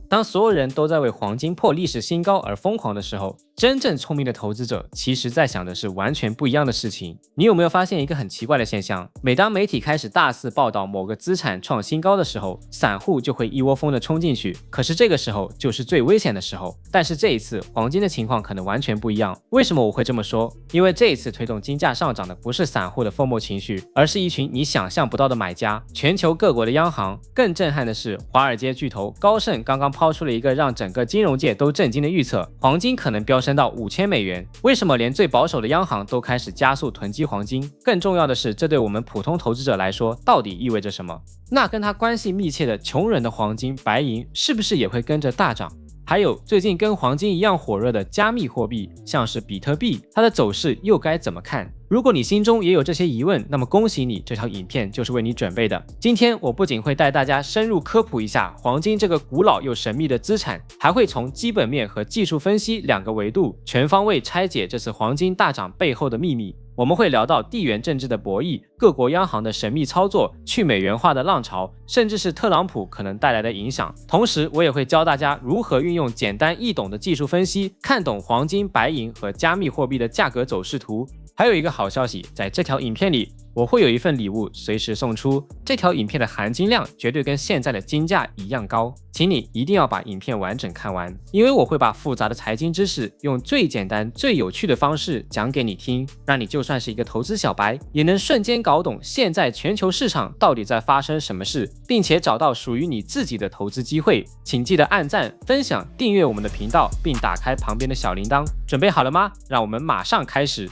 当所有人都在为黄金破历史新高而疯狂的时候，真正聪明的投资者其实在想的是完全不一样的事情。你有没有发现一个很奇怪的现象？每当媒体开始大肆报道某个资产创新高的时候，散户就会一窝蜂的冲进去，可是这个时候就是最危险的时候。但是这一次黄金的情况可能完全不一样。为什么我会这么说？因为这一次推动金价上涨的不是散户的疯魔情绪，而是一群你想象不到的买家。全球各国的央行，更震撼的是华尔街巨头高盛刚刚抛出了一个让整个金融界都震惊的预测，黄金可能飙升到$5000。为什么连最保守的央行都开始加速囤积黄金？更重要的是，这对我们普通投资者来说到底意味着什么？那跟它关系密切的穷人的黄金、白银是不是也会跟着大涨？还有最近跟黄金一样火热的加密货币，像是比特币，它的走势又该怎么看？如果你心中也有这些疑问，那么恭喜你，这条影片就是为你准备的。今天我不仅会带大家深入科普一下黄金这个古老又神秘的资产，还会从基本面和技术分析两个维度，全方位拆解这次黄金大涨背后的秘密。我们会聊到地缘政治的博弈、各国央行的神秘操作、去美元化的浪潮，甚至是特朗普可能带来的影响。同时，我也会教大家如何运用简单易懂的技术分析，看懂黄金、白银和加密货币的价格走势图。还有一个好消息，在这条影片里，我会有一份礼物随时送出。这条影片的含金量绝对跟现在的金价一样高，请你一定要把影片完整看完，因为我会把复杂的财经知识用最简单、最有趣的方式讲给你听，让你就算是一个投资小白，也能瞬间搞懂现在全球市场到底在发生什么事，并且找到属于你自己的投资机会。请记得按赞、分享、订阅我们的频道，并打开旁边的小铃铛。准备好了吗？让我们马上开始。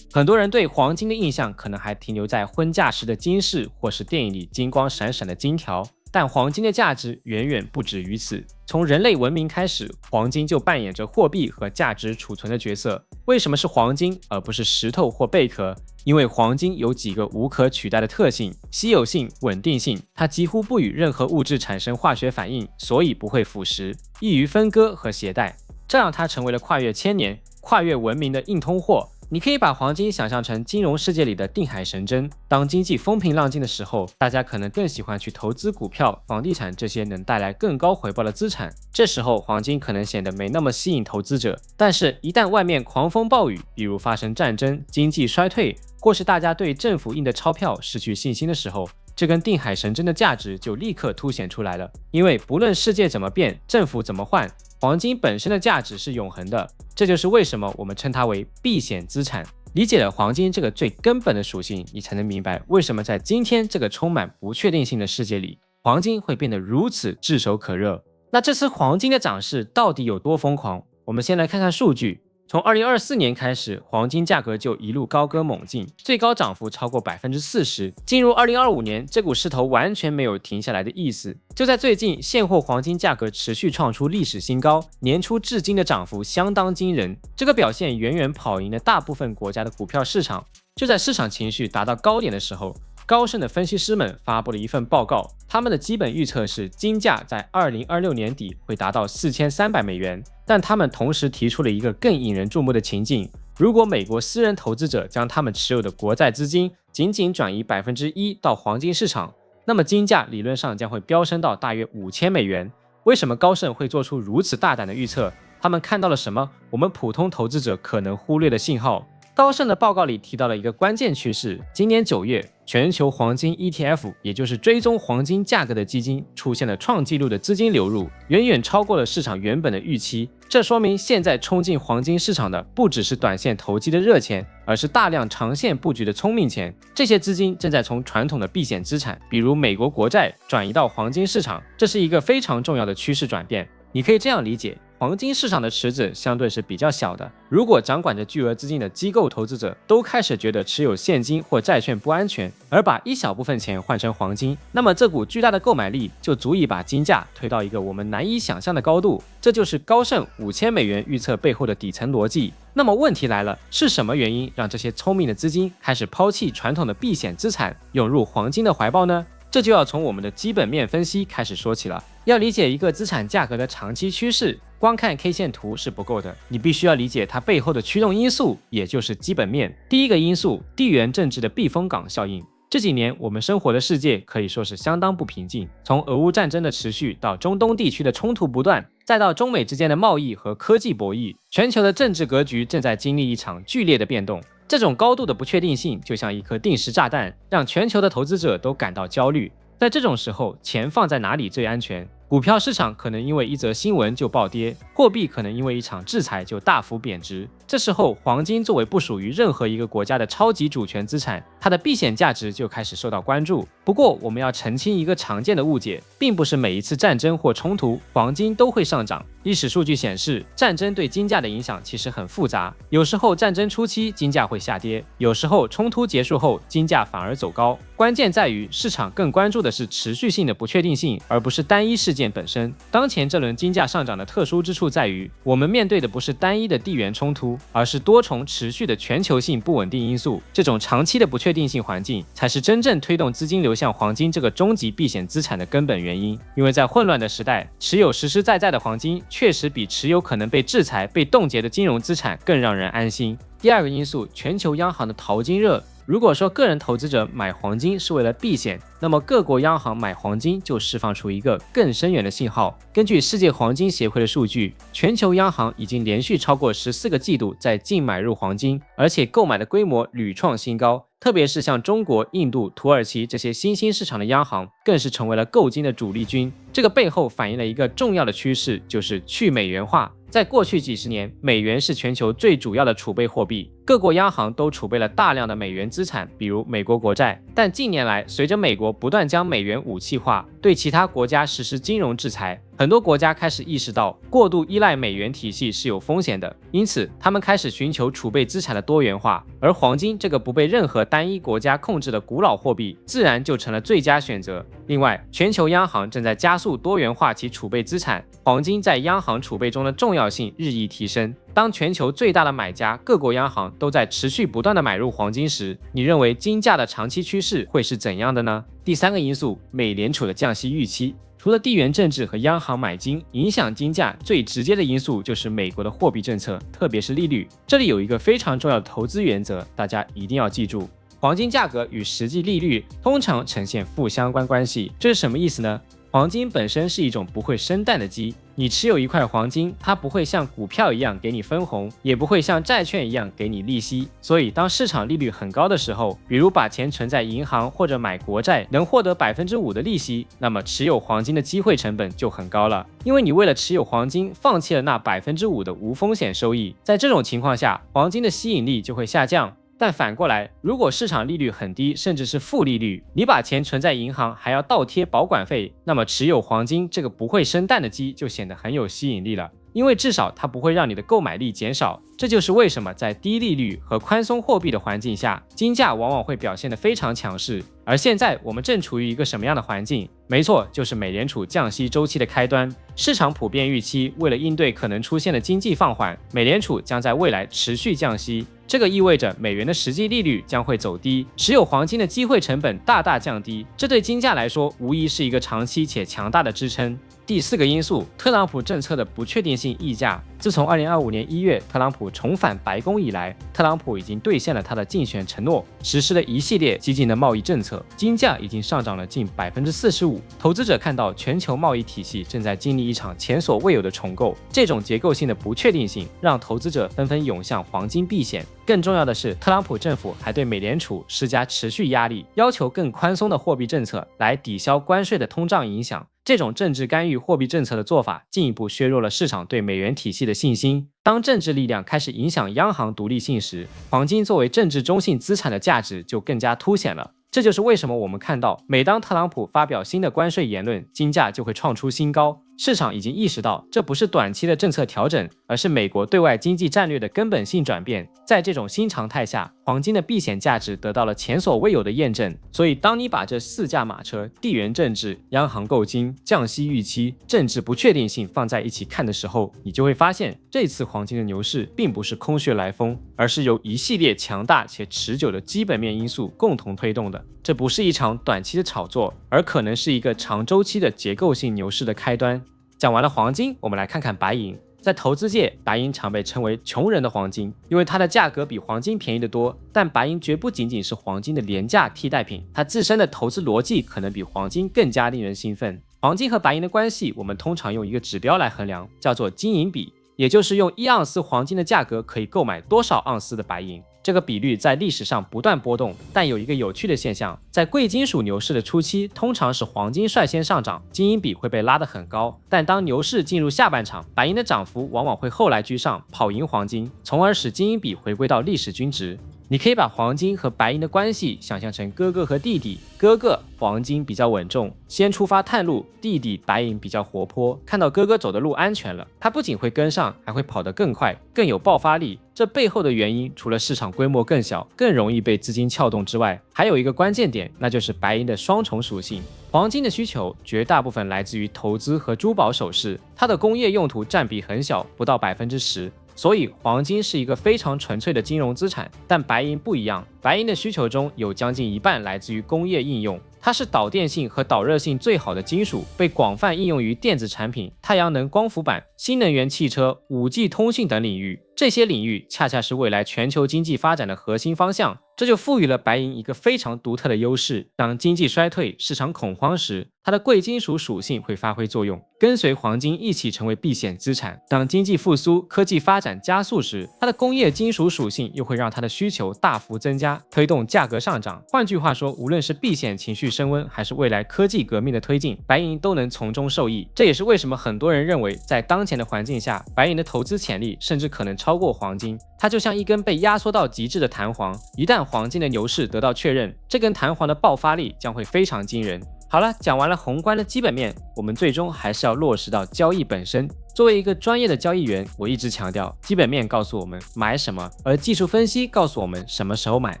很多人对黄金的印象可能还停留在婚嫁时的金饰，或是电影里金光闪闪的金条，但黄金的价值远远不止于此。从人类文明开始，黄金就扮演着货币和价值储存的角色。为什么是黄金而不是石头或贝壳？因为黄金有几个无可取代的特性：稀有性、稳定性，它几乎不与任何物质产生化学反应，所以不会腐蚀，易于分割和携带，这让它成为了跨越千年、跨越文明的硬通货。你可以把黄金想象成金融世界里的定海神针。当经济风平浪静的时候，大家可能更喜欢去投资股票、房地产这些能带来更高回报的资产。这时候黄金可能显得没那么吸引投资者。但是，一旦外面狂风暴雨，比如发生战争、经济衰退，或是大家对政府印的钞票失去信心的时候，这根定海神针的价值就立刻凸显出来了。因为不论世界怎么变，政府怎么换，黄金本身的价值是永恒的。这就是为什么我们称它为避险资产。理解了黄金这个最根本的属性，你才能明白为什么在今天这个充满不确定性的世界里，黄金会变得如此炙手可热。那这次黄金的涨势到底有多疯狂？我们先来看看数据。从2024年开始，黄金价格就一路高歌猛进，最高涨幅超过40%。进入2025年，这股势头完全没有停下来的意思。就在最近，现货黄金价格持续创出历史新高，年初至今的涨幅相当惊人。这个表现远远跑赢了大部分国家的股票市场。就在市场情绪达到高点的时候，高盛的分析师们发布了一份报告，他们的基本预测是金价在2026年底会达到$4300，但他们同时提出了一个更引人注目的情境：如果美国私人投资者将他们持有的国债资金仅转移1%到黄金市场，那么金价理论上将会飙升到大约$5000。为什么高盛会做出如此大胆的预测？他们看到了什么我们普通投资者可能忽略的信号？高盛的报告里提到了一个关键趋势：今年9月，全球黄金 ETF， 也就是追踪黄金价格的基金，出现了创纪录的资金流入，远远超过了市场原本的预期。这说明现在冲进黄金市场的不只是短线投机的热钱，而是大量长线布局的聪明钱。这些资金正在从传统的避险资产，比如美国国债，转移到黄金市场，这是一个非常重要的趋势转变。你可以这样理解，黄金市场的池子相对是比较小的。如果掌管着巨额资金的机构投资者都开始觉得持有现金或债券不安全，而把一小部分钱换成黄金，那么这股巨大的购买力就足以把金价推到一个我们难以想象的高度。这就是高盛$5000预测背后的底层逻辑。那么问题来了，是什么原因让这些聪明的资金开始抛弃传统的避险资产，涌入黄金的怀抱呢？这就要从我们的基本面分析开始说起了。要理解一个资产价格的长期趋势，光看 K 线图是不够的，你必须要理解它背后的驱动因素，也就是基本面。第一个因素，地缘政治的避风港效应。这几年我们生活的世界可以说是相当不平静，从俄乌战争的持续到中东地区的冲突不断，再到中美之间的贸易和科技博弈，全球的政治格局正在经历一场剧烈的变动。这种高度的不确定性就像一颗定时炸弹，让全球的投资者都感到焦虑。在这种时候，钱放在哪里最安全？股票市场可能因为一则新闻就暴跌，货币可能因为一场制裁就大幅贬值。这时候，黄金作为不属于任何一个国家的超级主权资产，它的避险价值就开始受到关注。不过，我们要澄清一个常见的误解，并不是每一次战争或冲突，黄金都会上涨。历史数据显示，战争对金价的影响其实很复杂。有时候战争初期金价会下跌，有时候冲突结束后金价反而走高。关键在于市场更关注的是持续性的不确定性，而不是单一事件本身。当前这轮金价上涨的特殊之处在于，我们面对的不是单一的地缘冲突，而是多重持续的全球性不稳定因素。这种长期的不确定性环境，才是真正推动资金流向黄金这个终极避险资产的根本原因。因为在混乱的时代，持有实实在在的黄金，确实比持有可能被制裁、被冻结的金融资产更让人安心。第二个因素，全球央行的淘金热。如果说个人投资者买黄金是为了避险，那么各国央行买黄金就释放出一个更深远的信号。根据世界黄金协会的数据，全球央行已经连续超过14个季度在净买入黄金，而且购买的规模屡创新高。特别是像中国、印度、土耳其这些新兴市场的央行，更是成为了购金的主力军。这个背后反映了一个重要的趋势，就是去美元化。在过去几十年，美元是全球最主要的储备货币，各国央行都储备了大量的美元资产，比如美国国债。但近年来，随着美国不断将美元武器化，对其他国家实施金融制裁，很多国家开始意识到过度依赖美元体系是有风险的，因此他们开始寻求储备资产的多元化，而黄金这个不被任何单一国家控制的古老货币，自然就成了最佳选择。另外，全球央行正在加速多元化其储备资产，黄金在央行储备中的重要性日益提升。当全球最大的买家各国央行都在持续不断的买入黄金时，你认为金价的长期趋势会是怎样的呢？第三个因素，美联储的降息预期。除了地缘政治和央行买金，影响金价最直接的因素就是美国的货币政策，特别是利率。这里有一个非常重要的投资原则，大家一定要记住。黄金价格与实际利率通常呈现负相关关系，这是什么意思呢？黄金本身是一种不会生蛋的鸡，你持有一块黄金，它不会像股票一样给你分红，也不会像债券一样给你利息。所以当市场利率很高的时候，比如把钱存在银行或者买国债，能获得5%的利息，那么持有黄金的机会成本就很高了，因为你为了持有黄金，放弃了那5%的无风险收益。在这种情况下，黄金的吸引力就会下降。但反过来，如果市场利率很低，甚至是负利率，你把钱存在银行还要倒贴保管费，那么持有黄金这个不会生蛋的鸡就显得很有吸引力了，因为至少它不会让你的购买力减少。这就是为什么在低利率和宽松货币的环境下，金价往往会表现得非常强势。而现在我们正处于一个什么样的环境？没错，就是美联储降息周期的开端。市场普遍预期，为了应对可能出现的经济放缓，美联储将在未来持续降息。这个意味着美元的实际利率将会走低，持有黄金的机会成本大大降低，这对金价来说无疑是一个长期且强大的支撑。第四个因素，特朗普政策的不确定性溢价。自从2025年1月特朗普重返白宫以来，特朗普已经兑现了他的竞选承诺，实施了一系列激进的贸易政策，金价已经上涨了近45%。投资者看到全球贸易体系正在经历一场前所未有的重构，这种结构性的不确定性让投资者纷纷涌向黄金避险。更重要的是，特朗普政府还对美联储施加持续压力，要求更宽松的货币政策来抵消关税的通胀影响。这种政治干预货币政策的做法，进一步削弱了市场对美元体系的信心。当政治力量开始影响央行独立性时，黄金作为政治中性资产的价值就更加凸显了。这就是为什么我们看到，每当特朗普发表新的关税言论，金价就会创出新高。市场已经意识到，这不是短期的政策调整，而是美国对外经济战略的根本性转变。在这种新常态下，黄金的避险价值得到了前所未有的验证。所以，当你把这4驾马车——地缘政治、央行购金、降息预期、政治不确定性放在一起看的时候，你就会发现，这次黄金的牛市并不是空穴来风，而是由一系列强大且持久的基本面因素共同推动的。这不是一场短期的炒作，而可能是一个长周期的结构性牛市的开端。讲完了黄金，我们来看看白银。在投资界，白银常被称为穷人的黄金，因为它的价格比黄金便宜得多。但白银绝不仅仅是黄金的廉价替代品，它自身的投资逻辑可能比黄金更加令人兴奋。黄金和白银的关系，我们通常用一个指标来衡量，叫做金银比，也就是用1盎司黄金的价格可以购买多少盎司的白银。这个比率在历史上不断波动，但有一个有趣的现象，在贵金属牛市的初期，通常是黄金率先上涨，金银比会被拉得很高。但当牛市进入下半场，白银的涨幅往往会后来居上，跑赢黄金，从而使金银比回归到历史均值。你可以把黄金和白银的关系想象成哥哥和弟弟，哥哥黄金比较稳重，先出发探路，弟弟白银比较活泼，看到哥哥走的路安全了，他不仅会跟上，还会跑得更快，更有爆发力。这背后的原因，除了市场规模更小，更容易被资金撬动之外，还有一个关键点，那就是白银的双重属性。黄金的需求绝大部分来自于投资和珠宝首饰，它的工业用途占比很小，不到10%。所以黄金是一个非常纯粹的金融资产，但白银不一样，白银的需求中有将近一半来自于工业应用，它是导电性和导热性最好的金属，被广泛应用于电子产品、太阳能光伏板、新能源汽车、5G 通讯等领域。这些领域恰恰是未来全球经济发展的核心方向，这就赋予了白银一个非常独特的优势。当经济衰退、市场恐慌时，它的贵金属属性会发挥作用，跟随黄金一起成为避险资产。当经济复苏、科技发展加速时，它的工业金属属性又会让它的需求大幅增加，推动价格上涨。换句话说，无论是避险情绪升温，还是未来科技革命的推进，白银都能从中受益。这也是为什么很多人认为，在当前的环境下，白银的投资潜力甚至可能超过黄金。它就像一根被压缩到极致的弹簧，一旦黄金的牛市得到确认，这根弹簧的爆发力将会非常惊人。好了，讲完了宏观的基本面，我们最终还是要落实到交易本身。作为一个专业的交易员，我一直强调，基本面告诉我们买什么，而技术分析告诉我们什么时候买。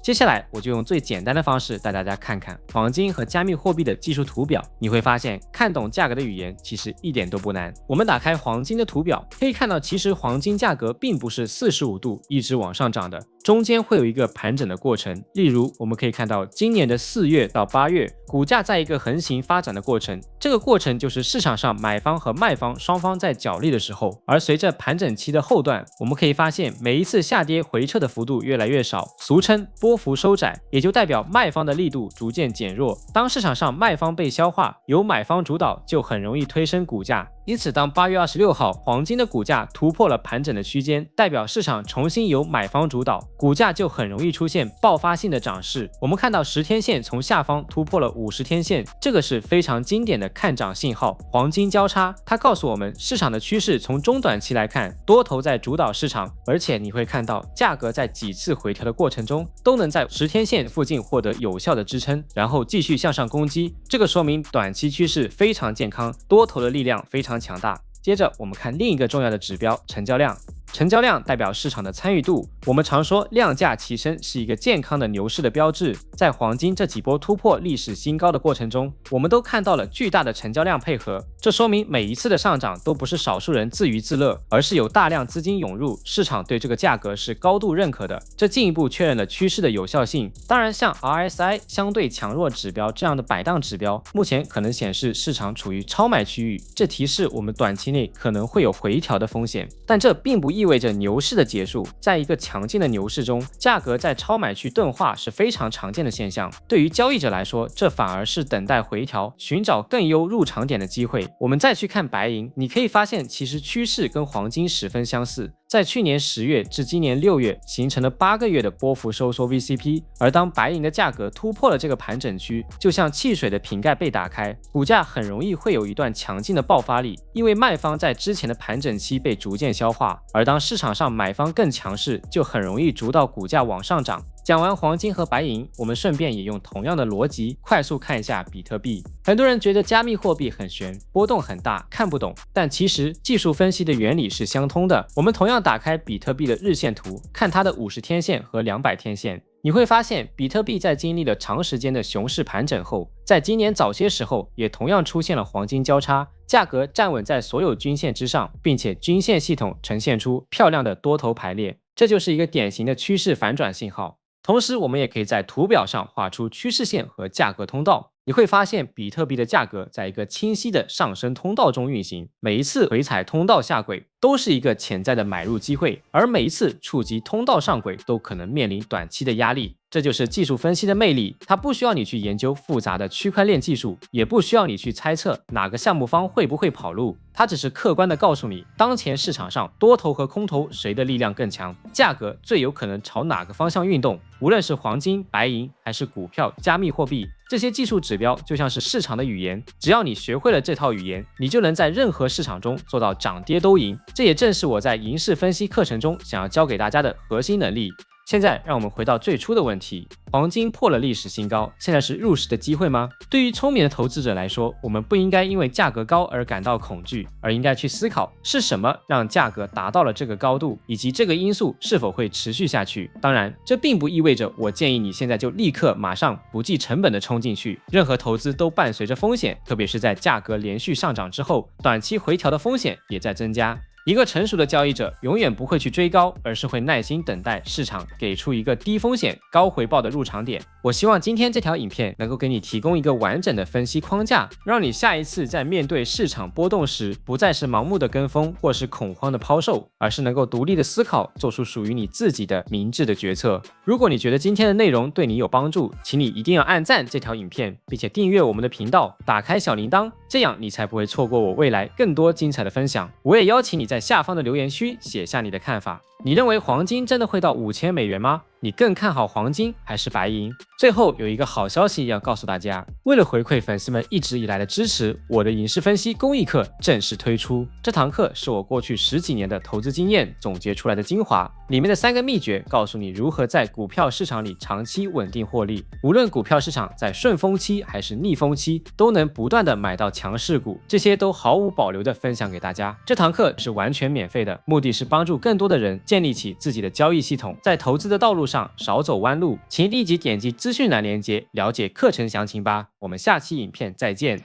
接下来我就用最简单的方式带大家看看黄金和加密货币的技术图表，你会发现看懂价格的语言其实一点都不难。我们打开黄金的图表，可以看到其实黄金价格并不是45度一直往上涨的，中间会有一个盘整的过程。例如我们可以看到今年的4月到8月，股价在一个横行发展的过程，这个过程就是市场上买方和卖方双方在角力的时候。而随着盘整期的后段，我们可以发现每一次下跌回撤的幅度越来越少，俗称波幅收窄，也就代表卖方的力度逐渐减弱。当市场上卖方被消化，由买方主导，就很容易推升股价。因此当8月26号黄金的股价突破了盘整的区间，代表市场重新由买方主导，股价就很容易出现爆发性的涨势。我们看到10天线从下方突破了50天线，这个是非常经典的看涨信号。黄金交叉，它告诉我们市场的趋势从中短期来看，多头在主导市场，而且你会看到价格在几次回调的过程中，都能在10天线附近获得有效的支撑，然后继续向上攻击。这个说明短期趋势非常健康，多头的力量非常强大。接着我们看另一个重要的指标，成交量。成交量代表市场的参与度，我们常说量价齐升是一个健康的牛市的标志。在黄金这几波突破历史新高的过程中，我们都看到了巨大的成交量配合，这说明每一次的上涨都不是少数人自娱自乐，而是有大量资金涌入，市场对这个价格是高度认可的，这进一步确认了趋势的有效性。当然，像 RSI 相对强弱指标这样的摆荡指标，目前可能显示市场处于超买区域，这提示我们短期内可能会有回调的风险，但这并不意味着牛市的结束。在一个强劲的牛市中，价格在超买区钝化是非常常见的现象，对于交易者来说，这反而是等待回调，寻找更优入场点的机会。我们再去看白银，你可以发现其实趋势跟黄金十分相似，在去年10月至今年6月形成了8个月的波幅收缩 VCP， 而当白银的价格突破了这个盘整区，就像汽水的瓶盖被打开，股价很容易会有一段强劲的爆发力，因为卖方在之前的盘整期被逐渐消化，而当市场上买方更强势，就很容易主导股价往上涨。讲完黄金和白银，我们顺便也用同样的逻辑快速看一下比特币。很多人觉得加密货币很玄，波动很大，看不懂，但其实技术分析的原理是相通的。我们同样打开比特币的日线图，看它的50天线和200天线，你会发现比特币在经历了长时间的熊市盘整后，在今年早些时候也同样出现了黄金交叉，价格站稳在所有均线之上，并且均线系统呈现出漂亮的多头排列，这就是一个典型的趋势反转信号。同时我们也可以在图表上画出趋势线和价格通道，你会发现比特币的价格在一个清晰的上升通道中运行，每一次回踩通道下轨都是一个潜在的买入机会，而每一次触及通道上轨都可能面临短期的压力。这就是技术分析的魅力，它不需要你去研究复杂的区块链技术，也不需要你去猜测哪个项目方会不会跑路，它只是客观的告诉你，当前市场上多头和空头谁的力量更强，价格最有可能朝哪个方向运动。无论是黄金、白银还是股票、加密货币，这些技术指标就像是市场的语言，只要你学会了这套语言，你就能在任何市场中做到涨跌都赢。这也正是我在银势分析课程中想要教给大家的核心能力。现在让我们回到最初的问题，黄金破了历史新高，现在是入市的机会吗？对于聪明的投资者来说，我们不应该因为价格高而感到恐惧，而应该去思考是什么让价格达到了这个高度，以及这个因素是否会持续下去。当然，这并不意味着我建议你现在就立刻马上不计成本的冲进去，任何投资都伴随着风险，特别是在价格连续上涨之后，短期回调的风险也在增加。一个成熟的交易者永远不会去追高，而是会耐心等待市场给出一个低风险高回报的入场点。我希望今天这条影片能够给你提供一个完整的分析框架，让你下一次在面对市场波动时，不再是盲目的跟风或是恐慌的抛售，而是能够独立的思考，做出属于你自己的明智的决策。如果你觉得今天的内容对你有帮助，请你一定要按赞这条影片，并且订阅我们的频道，打开小铃铛，这样你才不会错过我未来更多精彩的分享。我也邀请你在下方的留言区写下你的看法。你认为黄金真的会到$5000吗？你更看好黄金还是白银？最后有一个好消息要告诉大家，为了回馈粉丝们一直以来的支持，我的影视分析公益课正式推出。这堂课是我过去10几年的投资经验总结出来的精华，里面的3个秘诀告诉你如何在股票市场里长期稳定获利。无论股票市场在顺风期还是逆风期，都能不断的买到强势股，这些都毫无保留的分享给大家。这堂课是完全免费的，目的是帮助更多的人建立起自己的交易系统，在投资的道路上少走弯路。请立即点击资讯栏链接了解课程详情吧。我们下期影片再见。